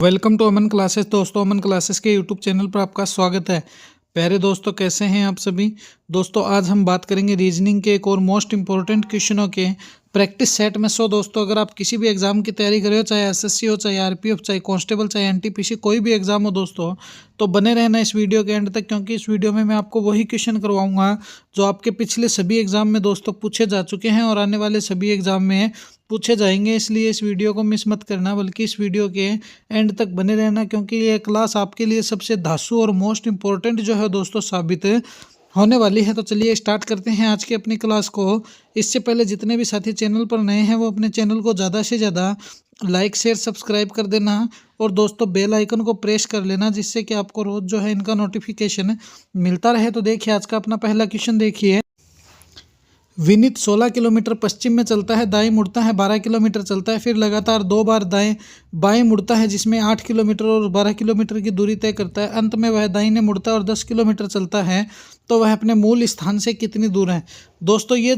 Welcome to Aman Classes. दोस्तों, Aman Classes के YouTube channel पर आपका स्वागत है। प्यारे दोस्तों, कैसे हैं आप सभी। दोस्तों, आज हम बात करेंगे रीजनिंग के एक और मोस्ट इंपॉर्टेंट क्वेश्चनों के प्रैक्टिस सेट में। दोस्तों, अगर आप किसी भी एग्जाम की तैयारी कर रहे हो, चाहे एसएससी हो, चाहे आरपीएफ, चाहे कांस्टेबल, चाहे एनटीपीसी, कोई भी एग्जाम हो दोस्तों, तो बने रहना इस वीडियो के एंड तक, क्योंकि इस वीडियो में मैं आपको वही क्वेश्चन करवाऊंगा जो आपके पिछले सभी एग्जाम में दोस्तों पूछे जा चुके हैं और आने वाले सभी एग्जाम में पूछे जाएंगे। इसलिए इस वीडियो को मिस मत करना, बल्कि इस वीडियो के एंड तक बने रहना, क्योंकि ये क्लास आपके लिए सबसे धांसू और मोस्ट इंपॉर्टेंट जो है दोस्तों साबित होने वाली है। तो चलिए स्टार्ट करते हैं आज की अपनी क्लास को। इससे पहले जितने भी साथी चैनल पर नए हैं वो अपने चैनल को ज़्यादा से ज़्यादा लाइक शेयर सब्सक्राइब कर देना और दोस्तों बेल आइकन को प्रेस कर लेना, जिससे कि आपको रोज़ जो है इनका नोटिफिकेशन मिलता रहे। तो देखिए आज का अपना पहला क्वेश्चन देखिए। विनीत 16 किलोमीटर पश्चिम में चलता है, दाएं मुड़ता है, 12 किलोमीटर चलता है, फिर लगातार 2 बार दाएं बाएं मुड़ता है, जिसमें 8 किलोमीटर और 12 किलोमीटर की दूरी तय करता है। अंत में वह दाहिने मुड़ता है और 10 किलोमीटर चलता है, तो वह अपने मूल स्थान से कितनी दूर है। दोस्तों, ये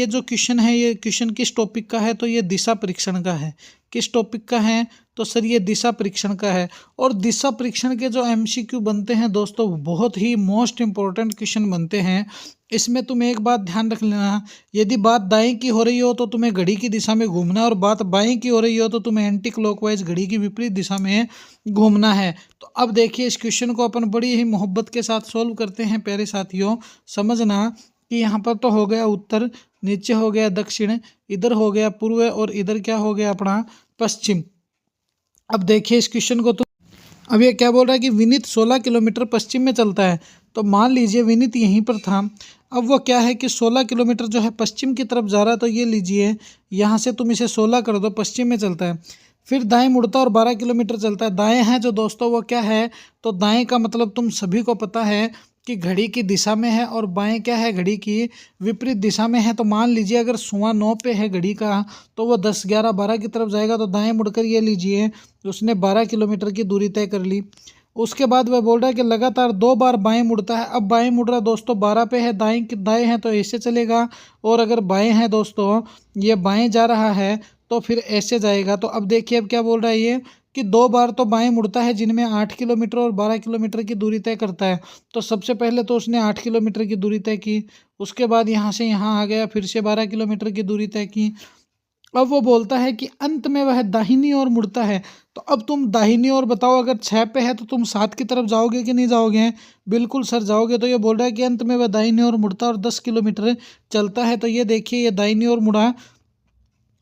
जो क्वेश्चन है, ये क्वेश्चन किस टॉपिक का है, तो ये दिशा परीक्षण का है। किस टॉपिक का है, तो सर ये दिशा परीक्षण का है। और दिशा परीक्षण के जो एमसीक्यू बनते हैं दोस्तों, बहुत ही मोस्ट इंपॉर्टेंट क्वेश्चन बनते हैं। इसमें तुम एक बात ध्यान रख लेना, यदि बात दाएं की हो रही हो तो तुम्हें घड़ी की दिशा में घूमना है, और बात बाएं की हो रही हो तो तुम्हें एंटी क्लॉकवाइज घड़ी की विपरीत दिशा में घूमना है। तो अब देखिए इस क्वेश्चन को अपन बड़ी ही मोहब्बत के साथ सॉल्व करते हैं। प्यारे साथियों, समझना कि यहाँ पर तो हो गया उत्तर, नीचे हो गया दक्षिण, इधर हो गया पूर्व और इधर क्या हो गया अपना पश्चिम। अब देखिए इस क्वेश्चन को तो अब ये क्या बोल रहा है कि विनीत 16 किलोमीटर पश्चिम में चलता है। तो मान लीजिए विनीत यहीं पर था, अब वो क्या है कि 16 किलोमीटर जो है पश्चिम की तरफ जा रहा है। तो ये लीजिए यहाँ से तुम इसे 16 कर दो, पश्चिम में चलता है। फिर दाएं मुड़ता और 12 किलोमीटर चलता है। दाएं है जो दोस्तों वो क्या है, तो दाएं का मतलब तुम सभी को पता है कि घड़ी की दिशा में है, और बाएं क्या है, घड़ी की विपरीत दिशा में है। तो मान लीजिए अगर 9:15 पे है घड़ी का, तो वो 10, 11, 12 की तरफ जाएगा। तो दाएं मुड़कर ये लीजिए उसने 12 किलोमीटर की दूरी तय कर ली। उसके बाद वह बोल रहा है कि लगातार 2 बार बाएं मुड़ता है। अब बाएं मुड़ रहा दोस्तों 12 पे है, दाएं है तो ऐसे चलेगा, और अगर बाएं है दोस्तों ये बाएं जा रहा है तो फिर ऐसे जाएगा। तो अब देखिए अब क्या बोल रहा है ये कि 2 बार तो बाएं मुड़ता है, जिनमें 8 किलोमीटर और 12 किलोमीटर की दूरी तय करता है। तो सबसे पहले तो उसने 8 किलोमीटर की दूरी तय की, उसके बाद यहाँ से यहाँ आ गया, फिर से 12 किलोमीटर की दूरी तय की। अब वो बोलता है कि अंत में वह दाहिनी ओर मुड़ता है। तो अब तुम दाहिनी ओर बताओ, अगर 6 पे है तो तुम 7 की तरफ जाओगे कि नहीं जाओगे। बिल्कुल सर जाओगे। तो ये बोल रहा है कि अंत में वह दाहिनी ओर मुड़ता और 10 किलोमीटर चलता है। तो ये देखिए ये दाहिनी ओर मुड़ा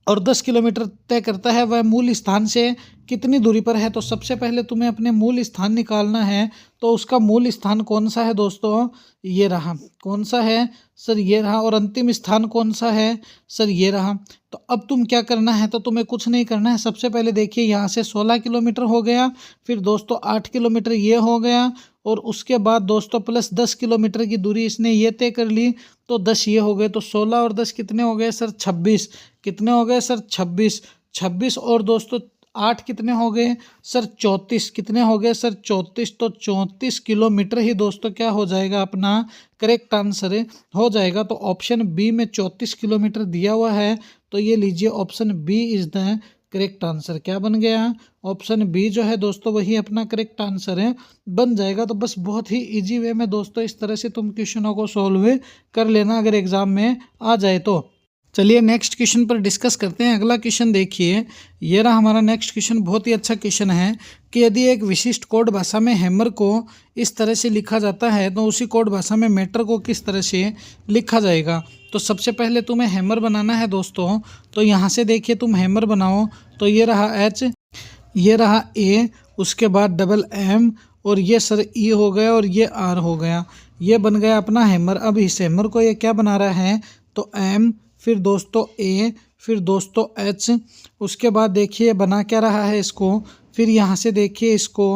और 10 किलोमीटर तय करता है, वह मूल स्थान से कितनी दूरी पर है। तो सबसे पहले तुम्हें अपने मूल स्थान निकालना है। तो उसका मूल स्थान कौन सा है दोस्तों, ये रहा। कौन सा है सर, ये रहा। और अंतिम स्थान कौन सा है सर, ये रहा। तो अब तुम क्या करना है, तो तुम्हें कुछ नहीं करना है। सबसे पहले देखिए यहाँ से 16 किलोमीटर हो गया, फिर दोस्तों 8 किलोमीटर ये हो गया, और उसके बाद दोस्तों प्लस 10 किलोमीटर की दूरी इसने ये तय कर ली। तो 10 ये हो गए, तो 16 और 10 कितने हो गए सर, 26। कितने हो गए सर, 26। 26 और दोस्तों 8 कितने हो गए सर, 34। कितने हो गए सर, 34। तो 34 किलोमीटर ही दोस्तों क्या हो जाएगा, अपना करेक्ट आंसर हो जाएगा। तो ऑप्शन बी में 34 किलोमीटर दिया हुआ है। तो ये लीजिए option B is the correct answer. क्या बन गया, ऑप्शन बी जो है दोस्तों वही अपना करेक्ट आंसर है, बन जाएगा। तो बस बहुत ही इजी वे में दोस्तों इस तरह से तुम क्वेश्चनों को सॉल्व कर लेना अगर एग्जाम में आ जाए तो। चलिए नेक्स्ट क्वेश्चन पर डिस्कस करते हैं। अगला क्वेश्चन देखिए, ये रहा हमारा नेक्स्ट क्वेश्चन। बहुत ही अच्छा क्वेश्चन है कि यदि एक विशिष्ट कोड भाषा में हैमर को इस तरह से लिखा जाता है, तो उसी कोड भाषा में मैटर को किस तरह से लिखा जाएगा। तो सबसे पहले तुम्हें हैमर बनाना है दोस्तों। तो यहाँ से देखिए तुम हैमर बनाओ। तो ये रहा एच, ये रहा ए, उसके बाद डबल एम, और ये सर ई हो गया, और ये आर हो गया। ये बन गया अपना हैमर। अब इस हैमर को ये क्या बना रहा है, तो एम, फिर दोस्तों ए, फिर दोस्तों एच, उसके बाद देखिए बना क्या रहा है इसको। फिर यहाँ से देखिए इसको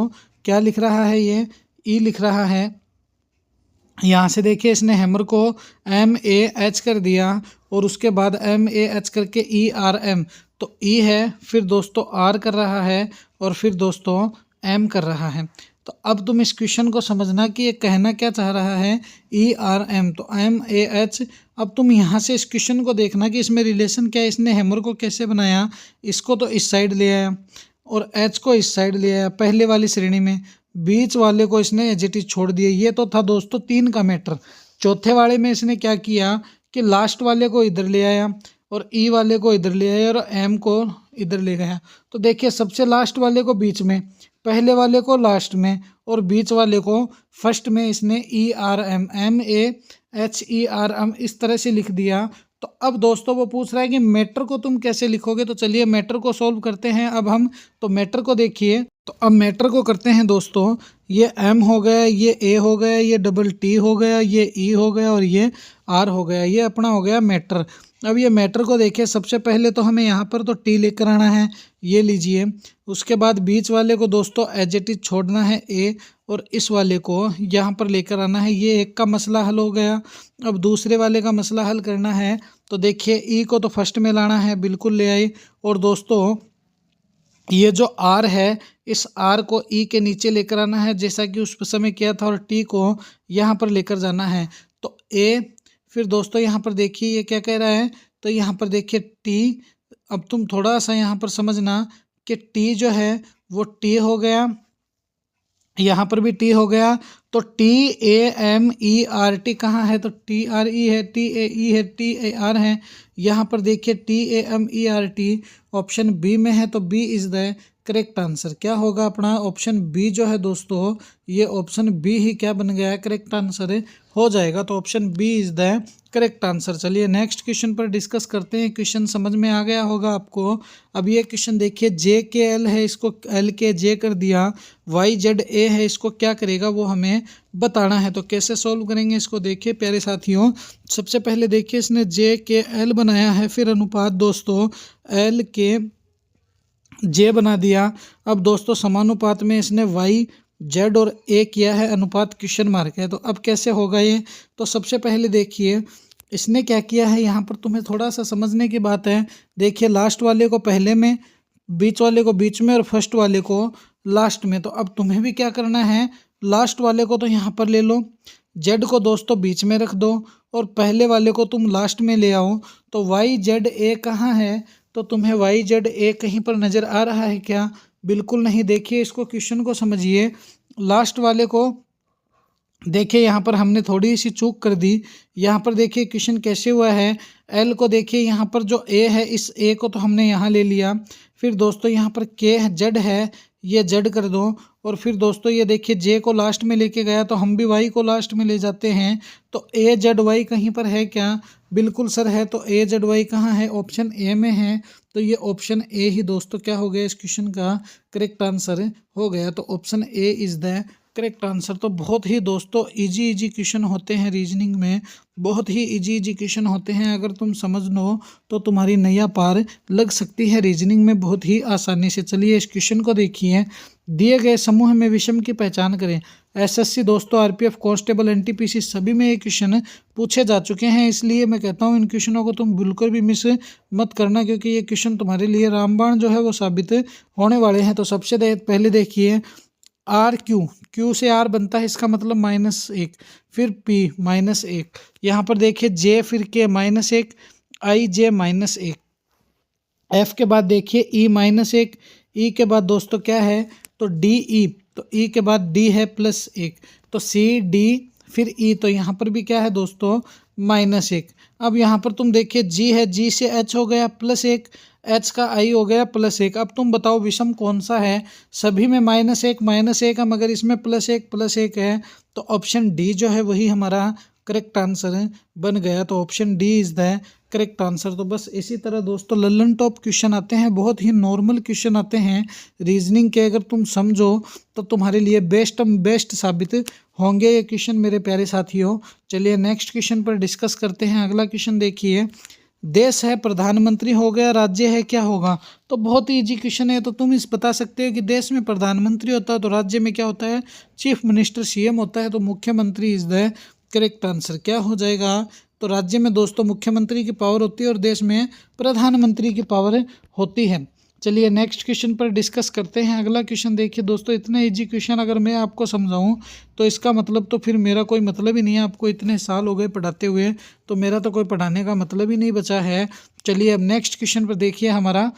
क्या लिख रहा है, ये ई लिख रहा है। यहाँ से देखिए इसने हैमर को एम ए एच कर दिया, और उसके बाद एम ए एच करके ई आर एम। तो ई है, फिर दोस्तों आर कर रहा है, और फिर दोस्तों एम कर रहा है। तो अब तुम इस क्वेश्चन को समझना कि ये कहना क्या चाह रहा है, ई आर एम, तो एम ए एच। अब तुम यहाँ से इस क्वेश्चन को देखना कि इसमें रिलेशन क्या है, इसने हैमर को कैसे बनाया, इसको तो इस साइड ले आया, और एच को इस साइड ले आया पहले वाली श्रेणी में, बीच वाले को इसने एज इट इज छोड़ दिया। ये तो था दोस्तों 3 का मैटर। चौथे वाले में इसने क्या किया कि लास्ट वाले को इधर ले आया और ई वाले को इधर ले आया और एम को इधर ले गया। तो देखिए सबसे लास्ट वाले को बीच में, पहले वाले को लास्ट में और बीच वाले को फर्स्ट में इसने ERM MAHERM इस तरह से लिख दिया। तो अब दोस्तों वो पूछ रहा है कि मैटर को तुम कैसे लिखोगे। तो चलिए मैटर को सॉल्व करते हैं अब हम। तो मैटर को देखिए, तो अब मैटर को करते हैं दोस्तों। ये M हो गया, ये A हो गया, ये डबल T हो गया, ये E हो गया और ये R हो गया। ये अपना हो गया मैटर। अब ये मैटर को देखिए, सबसे पहले तो हमें यहाँ पर तो T लेकर आना है, ये लीजिए। उसके बाद बीच वाले को दोस्तों एज इट इज छोड़ना है A और इस वाले को यहाँ पर लेकर आना है। ये एक का मसला हल हो गया। अब दूसरे वाले का मसला हल करना है। तो देखिए E को तो फर्स्ट में लाना है, बिल्कुल ले आई। और दोस्तों ये जो R है, इस R को E के नीचे लेकर आना है जैसा कि उस समय किया था, और T को यहाँ पर लेकर जाना है। तो A, फिर दोस्तों यहाँ पर देखिए ये क्या कह रहा है। तो यहाँ पर देखिए T, अब तुम थोड़ा सा यहाँ पर समझना कि T जो है वो T हो गया, यहाँ पर भी T हो गया। तो TAMERT कहाँ है, तो TRE है, TAE है, TAR है। यहाँ पर देखिए TAMERT ऑप्शन बी में है, तो B is the correct answer. क्या होगा अपना ऑप्शन बी जो है दोस्तों, ये ऑप्शन बी ही क्या बन गया है, करेक्ट आंसर हो जाएगा। तो option B is the correct answer. चलिए नेक्स्ट क्वेश्चन पर डिस्कस करते हैं। क्वेश्चन समझ में आ गया होगा आपको। अब ये क्वेश्चन देखिए, JKL है, इसको LKJ कर दिया, YZA है, इसको क्या करेगा वो हमें बताना है। तो कैसे सॉल्व करेंगे इसको देखिए प्यारे साथियों। सबसे पहले देखिए इसने JKL बनाया है, फिर अनुपात दोस्तों LKJ बना दिया। अब दोस्तों समानुपात में इसने YZ और A किया है, अनुपात क्वेश्चन मार्क है। तो अब कैसे होगा ये, तो सबसे पहले देखिए इसने क्या किया है, यहाँ पर तुम्हें थोड़ा सा समझने की बात है। देखिए लास्ट वाले को पहले में, बीच वाले को बीच में और फर्स्ट वाले को लास्ट में। तो अब तुम्हें भी क्या करना है, लास्ट वाले को तो यहाँ पर ले लो, Z को दोस्तों बीच में रख दो और पहले वाले को तुम लास्ट में ले आओ। तो YZA कहाँ है, तो तुम्हें YZA कहीं पर नज़र आ रहा है क्या, बिल्कुल नहीं। देखिए इसको क्वेश्चन को समझिए, लास्ट वाले को देखिए यहाँ पर हमने थोड़ी सी चूक कर दी। यहाँ पर देखिए क्वेश्चन कैसे हुआ है, L को देखिए यहाँ पर जो A है, इस A को तो हमने यहाँ ले लिया। फिर दोस्तों यहाँ पर K Z है, ये Z कर दो। और फिर दोस्तों ये देखिए J को लास्ट में लेके गया, तो हम भी Y को लास्ट में ले जाते हैं। तो AZY कहीं पर है क्या, बिल्कुल सर है। तो AZY कहाँ है, ऑप्शन A में है। तो ये ऑप्शन A ही दोस्तों क्या हो गया, इस क्वेश्चन का करेक्ट आंसर हो गया। तो option A is the correct answer. तो बहुत ही दोस्तों इजी क्वेश्चन होते हैं रीजनिंग में, बहुत ही इजी क्वेश्चन होते हैं। अगर तुम समझ लो तो तुम्हारी नैया पार लग सकती है रीजनिंग में बहुत ही आसानी से। चलिए इस क्वेश्चन को देखिए, दिए गए समूह में विषम की पहचान करें। SSC दोस्तों, RPF कांस्टेबल, NTPC सभी में ये क्वेश्चन पूछे जा चुके हैं, इसलिए मैं कहता हूँ इन क्वेश्चनों को तुम बिल्कुल भी मिस मत करना, क्योंकि ये क्वेश्चन तुम्हारे लिए रामबाण जो है वो साबित होने वाले हैं। तो सबसे पहले देखिए Q से R बनता है, इसका मतलब -1, फिर P -1, यहाँ पर देखिए J फिर K -1, I J -1, F के बाद देखिए E -1, E के बाद दोस्तों क्या है, तो D E, तो E के बाद D है +1, तो C D फिर E, तो यहाँ पर भी क्या है दोस्तों -1। अब यहाँ पर तुम देखिए G है, G से H हो गया +1, H का I हो गया +1। अब तुम बताओ विषम कौन सा है, सभी में -1 है, मगर इसमें +1 है। तो ऑप्शन डी जो है वही हमारा करेक्ट आंसर बन गया। तो option D is the correct answer. तो बस इसी तरह दोस्तों लल्लन टॉप क्वेश्चन आते हैं, बहुत ही नॉर्मल क्वेश्चन आते हैं रीजनिंग के। अगर तुम समझो तो तुम्हारे लिए बेस्ट साबित होंगे ये क्वेश्चन मेरे प्यारे साथियों। चलिए नेक्स्ट क्वेश्चन पर डिस्कस करते हैं। अगला क्वेश्चन देखिए, देश है प्रधानमंत्री हो गया, राज्य है क्या होगा। तो बहुत ही इजी क्वेश्चन है। तो तुम इस बता सकते हो कि देश में प्रधानमंत्री होता है, तो राज्य में क्या होता है, चीफ मिनिस्टर CM होता है। तो मुख्यमंत्री इज द करेक्ट आंसर। क्या हो जाएगा, तो राज्य में दोस्तों मुख्यमंत्री की पावर होती है और देश में प्रधानमंत्री की पावर होती है। चलिए नेक्स्ट क्वेश्चन पर डिस्कस करते हैं। अगला क्वेश्चन देखिए दोस्तों, इतना इजी क्वेश्चन अगर मैं आपको समझाऊं तो इसका मतलब तो फिर मेरा कोई मतलब ही नहीं है। आपको इतने साल हो गए पढ़ाते हुए, तो मेरा तो कोई पढ़ाने का मतलब ही नहीं बचा है। चलिए अब नेक्स्ट क्वेश्चन पर देखिए हमारा,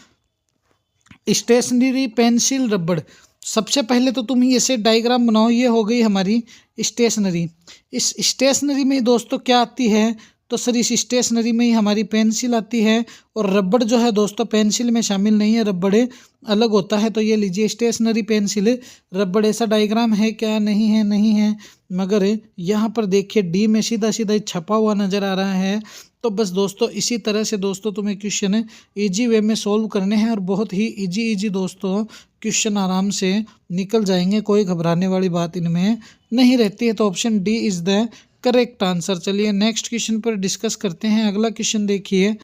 स्टेशनरी, पेंसिल, रबड़। सबसे पहले तो तुम ऐसे डायग्राम बनाओ, ये हो गई हमारी स्टेशनरी। इस स्टेशनरी में दोस्तों क्या आती है, तो सर इस स्टेशनरी में ही हमारी पेंसिल आती है, और रबड़ जो है दोस्तों पेंसिल में शामिल नहीं है, रबड़ अलग होता है। तो ये लीजिए स्टेशनरी, पेंसिल, रबड़, ऐसा डायग्राम है क्या? नहीं है, नहीं है। मगर यहाँ पर देखिए डी में सीधा सीधा छपा हुआ नज़र आ रहा है। तो बस दोस्तों इसी तरह से दोस्तों तुम्हें क्वेश्चन इजी वे में सोल्व करने हैं, और बहुत ही इजी दोस्तों क्वेश्चन आराम से निकल जाएंगे, कोई घबराने वाली बात इनमें नहीं रहती है। तो option D is the correct answer. चलिए नेक्स्ट क्वेश्चन पर डिस्कस करते हैं। अगला क्वेश्चन देखिए,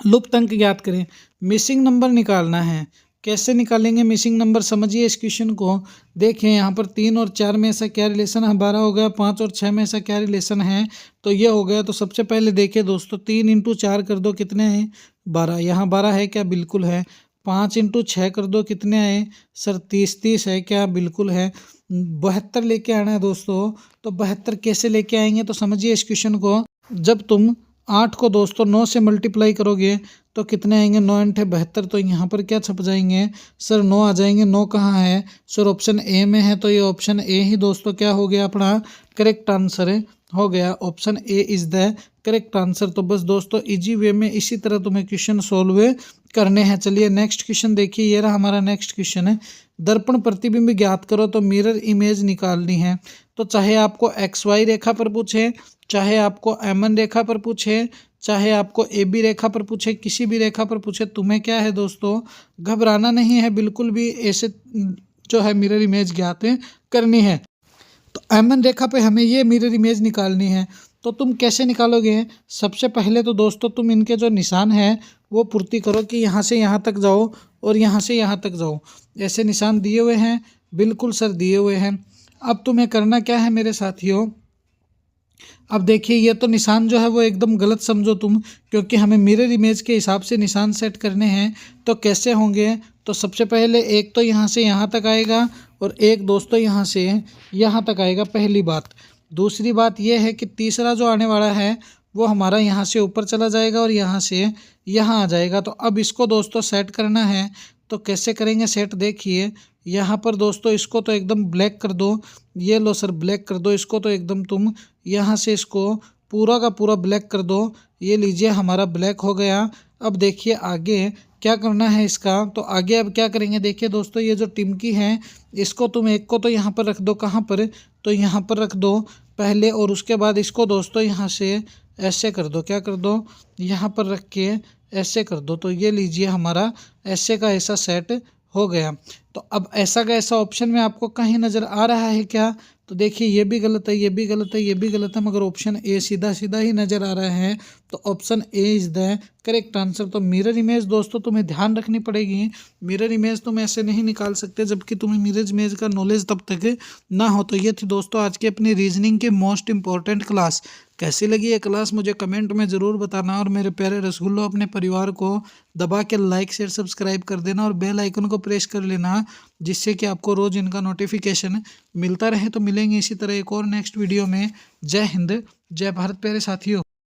लुप्त अंक ज्ञात करें। मिसिंग नंबर निकालना है। कैसे निकालेंगे मिसिंग नंबर, समझिए इस क्वेश्चन को। देखिए यहाँ पर 3 और 4 में ऐसा क्या रिलेशन है, 12 हो गया। 5 और 6 में ऐसा क्या रिलेशन है, तो ये हो गया। तो सबसे पहले देखिए दोस्तों 3 इंटू 4 कर दो, कितने हैं? 12। यहाँ 12 है क्या? बिल्कुल है। 5 इंटू 6 कर दो, कितने आए सर? 30 है क्या? बिल्कुल है। 72 लेके आना है दोस्तों। तो 72 कैसे लेके आएंगे, तो समझिए इस क्वेश्चन को। जब तुम 8 को दोस्तों 9 से मल्टीप्लाई करोगे तो कितने आएंगे? 9 × 72। तो यहाँ पर क्या छप जाएंगे सर? 9 आ जाएंगे। 9 कहाँ है सर? ऑप्शन ए में है। तो ये ऑप्शन ए ही दोस्तों क्या हो गया? अपना करेक्ट आंसर हो गया। Option A is the correct answer. तो बस दोस्तों इजी वे में इसी तरह तुम्हें क्वेश्चन सोल्व करने हैं। चलिए नेक्स्ट क्वेश्चन देखिए, ये रहा हमारा नेक्स्ट क्वेश्चन है। दर्पण प्रतिबिंब ज्ञात करो। तो मिरर इमेज निकालनी है। तो चाहे आपको XY रेखा पर पूछे, चाहे आपको MN रेखा पर पूछे, चाहे आपको AB रेखा पर पूछे, किसी भी रेखा पर पूछे, तुम्हें क्या है दोस्तों? घबराना नहीं है बिल्कुल भी। ऐसे जो है मिरर इमेज ज्ञात करनी है। तो MN रेखा पे हमें ये मिरर इमेज निकालनी है। तो तुम कैसे निकालोगे? सबसे पहले तो दोस्तों तुम इनके जो निशान हैं वो पूर्ति करो कि यहाँ से यहाँ तक जाओ और यहाँ से यहाँ तक जाओ। ऐसे निशान दिए हुए हैं, बिल्कुल सर दिए हुए हैं। अब तुम्हें करना क्या है मेरे साथियों? अब देखिए ये तो निशान जो है वो एकदम गलत समझो तुम, क्योंकि हमें मिरर इमेज के हिसाब से निशान सेट करने हैं। तो कैसे होंगे? तो सबसे पहले एक तो यहाँ से यहाँ तक आएगा, और एक दोस्तों यहाँ से यहाँ तक आएगा, पहली बात। दूसरी बात यह है कि तीसरा जो आने वाला है वो हमारा यहाँ से ऊपर चला जाएगा और यहाँ से यहाँ आ जाएगा। तो अब इसको दोस्तों सेट करना है। तो कैसे करेंगे सेट? देखिए यहाँ पर दोस्तों इसको तो एकदम ब्लैक कर दो। ये लो सर ब्लैक कर दो इसको। तो एकदम तुम यहाँ से इसको पूरा का पूरा ब्लैक कर दो। ये लीजिए हमारा ब्लैक हो गया। अब देखिए आगे क्या करना है इसका। तो आगे अब क्या करेंगे? देखिए दोस्तों ये जो टिमकी है इसको तुम एक को तो यहाँ पर रख दो। कहाँ पर? तो यहाँ पर रख दो पहले, और उसके बाद इसको दोस्तों यहाँ से ऐसे कर दो। क्या कर दो? यहाँ पर रख के ऐसे कर दो। तो ये लीजिए हमारा ऐसे का ऐसा सेट हो गया। तो अब ऐसा का ऐसा ऑप्शन में आपको कहीं नज़र आ रहा है क्या? तो देखिए ये भी गलत है, ये भी गलत है, ये भी गलत है, मगर ऑप्शन ए सीधा सीधा ही नज़र आ रहा है। तो option A is the correct answer. तो मिरर इमेज दोस्तों तुम्हें ध्यान रखनी पड़ेगी। मिरर इमेज तुम ऐसे नहीं निकाल सकते जबकि तुम्हें मिरर इमेज का नॉलेज तब तक ना हो। तो ये थी दोस्तों आज की अपनी रीजनिंग की मोस्ट इंपॉर्टेंट क्लास। कैसी लगी ये क्लास मुझे कमेंट में ज़रूर बताना, और मेरे प्यारे रसगुल्लो अपने परिवार को दबा के लाइक शेयर सब्सक्राइब कर देना, और बेल आइकन को प्रेस कर लेना, जिससे कि आपको रोज़ इनका नोटिफिकेशन मिलता रहे। तो मिलेंगे इसी तरह एक और नेक्स्ट वीडियो में। जय हिंद, जय भारत प्यारे साथियों।